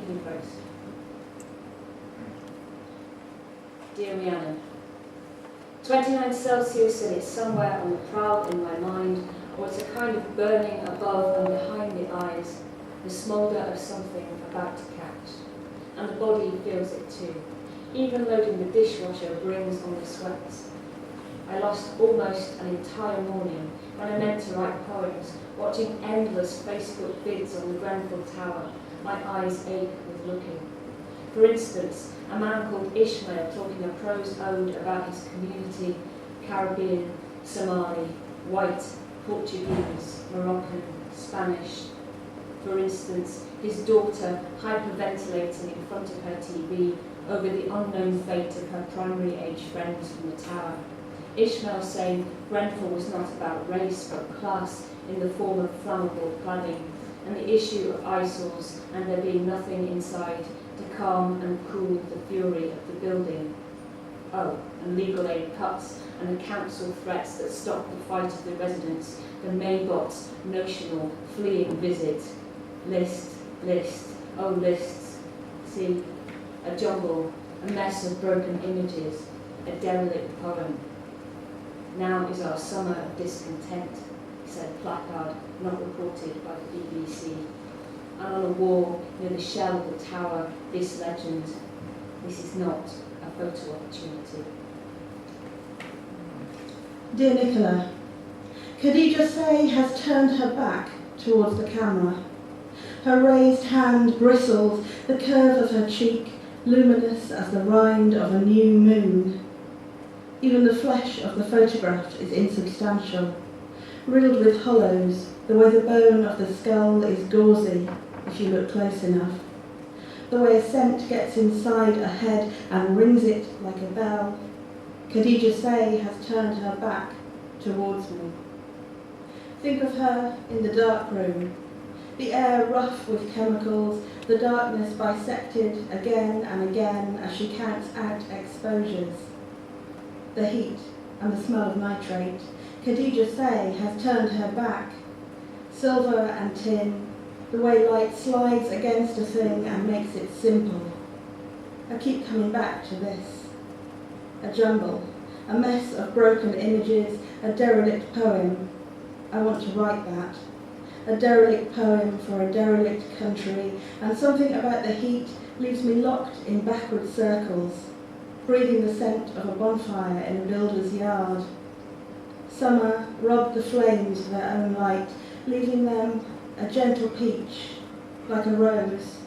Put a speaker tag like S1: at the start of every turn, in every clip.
S1: Evening Post. Dear Rhiannon, 29 Celsius and it's somewhere on the prowl in my mind, or it's a kind of burning above and behind the eyes, the smoulder of something about to catch. And the body feels it too. Even loading the dishwasher brings on the sweats. I lost almost an entire morning when I meant to write poems, watching endless Facebook vids on the Grenfell Tower. My eyes ache with looking. For instance, a man called Ishmael talking a prose ode about his community, Caribbean, Somali, white, Portuguese, Moroccan, Spanish. For instance, his daughter hyperventilating in front of her TV over the unknown fate of her primary age friends from the tower. Ishmael saying Grenfell was not about race but class in the form of flammable cladding, and the issue of eyesores and there being nothing inside to calm and cool the fury of the building. Oh, and legal aid cuts and the council threats that stop the fight of the residents, the Maybot's notional fleeing visit. List, list, oh lists. See, a jumble, a mess of broken images, a derelict poem. Now is our summer of discontent, said placard not reported by the BBC. And on a wall near the shell of the tower, this legend: this is not a photo opportunity.
S2: Dear Nichola, Khadija Say has turned her back towards the camera. Her raised hand bristles, the curve of her cheek luminous as the rind of a new moon. Even the flesh of the photograph is insubstantial, riddled with hollows, the way the bone of the skull is gauzy if you look close enough, the way a scent gets inside a head and rings it like a bell. Khadija Say has turned her back towards me. Think of her in the dark room, the air rough with chemicals, the darkness bisected again and again as she counts out exposures. The heat and the smell of nitrate. Khadija Say has turned her back. Silver and tin, the way light slides against a thing and makes it simple. I keep coming back to this. A jumble, a mess of broken images, a derelict poem. I want to write that. A derelict poem for a derelict country, and something about the heat leaves me locked in backward circles, breathing the scent of a bonfire in a builder's yard. Summer robbed the flames of their own light, leaving them a gentle peach, like a rose,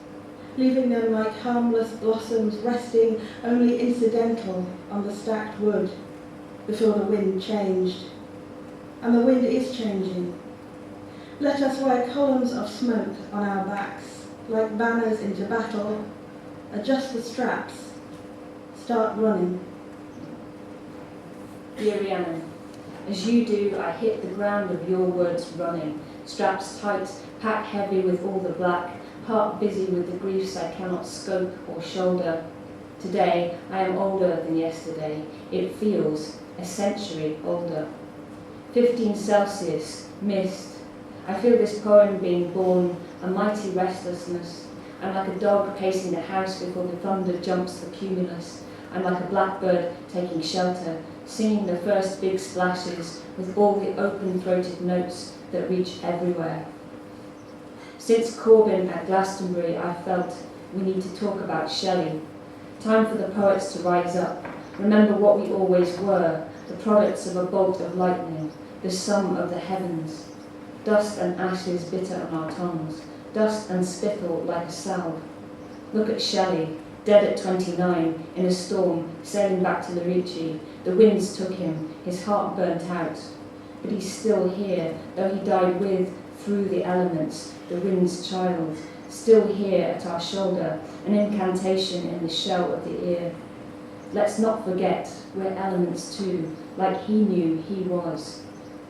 S2: leaving them like harmless blossoms resting only incidental on the stacked wood before the wind changed. And the wind is changing. Let us wear columns of smoke on our backs, like banners into battle. Adjust the straps. Start running.
S1: Dear Rhiannon, as you do, I hit the ground of your words running, straps tight, pack heavy with all the black, heart busy with the griefs I cannot scope or shoulder. Today, I am older than yesterday. It feels a century older. 15 Celsius, mist. I feel this poem being born, a mighty restlessness. I'm like a dog pacing the house before the thunder jumps the cumulus. I'm like a blackbird taking shelter, singing the first big splashes with all the open-throated notes that reach everywhere. Since Corbyn at Glastonbury, I felt we need to talk about Shelley. Time for the poets to rise up, remember what we always were, the products of a bolt of lightning, the sum of the heavens. Dust and ashes bitter on our tongues, dust and spittle like a salve. Look at Shelley, dead at 29, in a storm, sailing back to Lerici. The winds took him, his heart burnt out. But he's still here, though he died with, through the elements, the wind's child. Still here at our shoulder, an incantation in the shell of the ear. Let's not forget, we're elements too, like he knew he was.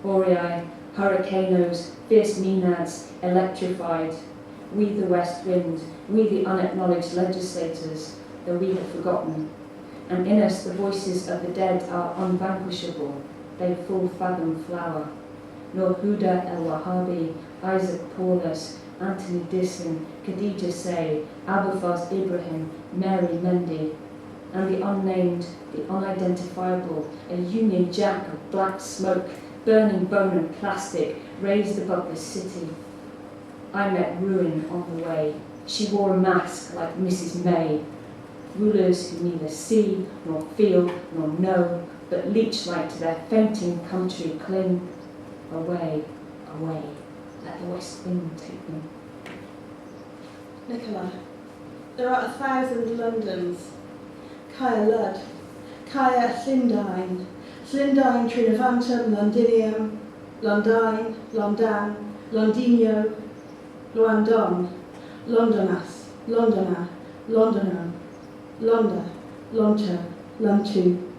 S1: Boreae, hurricanos, fierce maenads, electrified. We the west wind, we the unacknowledged legislators, though we have forgotten. And in us the voices of the dead are unvanquishable, they full fathom flower. Nor Huda el-Wahhabi, Isaac Paulus, Anthony Disson, Khadija Say, Abulfaz Ibrahim, Mary Mendy, and the unnamed, the unidentifiable, a Union Jack of black smoke, burning bone and plastic, raised above the city. I met ruin on the way. She wore a mask like Mrs. May. Rulers who neither see, nor feel, nor know, but leech-like to their fainting country cling. Away, away, let the west wind take them.
S2: Nichola, there are 1,000 Londons. Caer Lud, Caer Llundain, Llundain Trinivantum, Londinium, Londain, Londan, Londinio, Luandon, Londonas, Londona, Londono, Londa, Lonto, Luntu,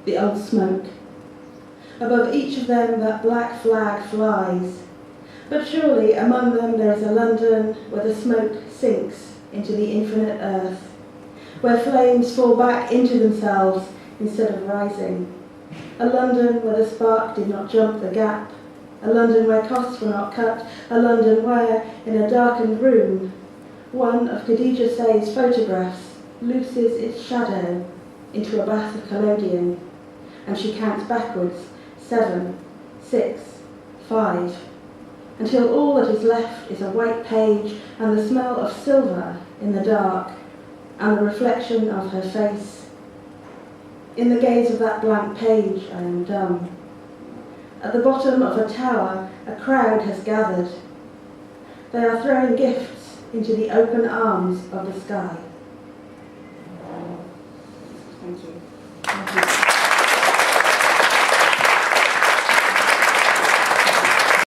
S2: the old smoke. Above each of them that black flag flies. But surely among them there is a London where the smoke sinks into the infinite earth, where flames fall back into themselves instead of rising. A London where the spark did not jump the gap. A London where costs were not cut. A London where, in a darkened room, one of Khadija Say's photographs looses its shadow into a bath of collodion, and she counts backwards 7, 6, 5, until all that is left is a white page and the smell of silver in the dark and the reflection of her face. In the gaze of that blank page, I am dumb. At the bottom of a tower, a crowd has gathered. They are throwing gifts into the open arms of the sky.
S1: Thank you. Thank you.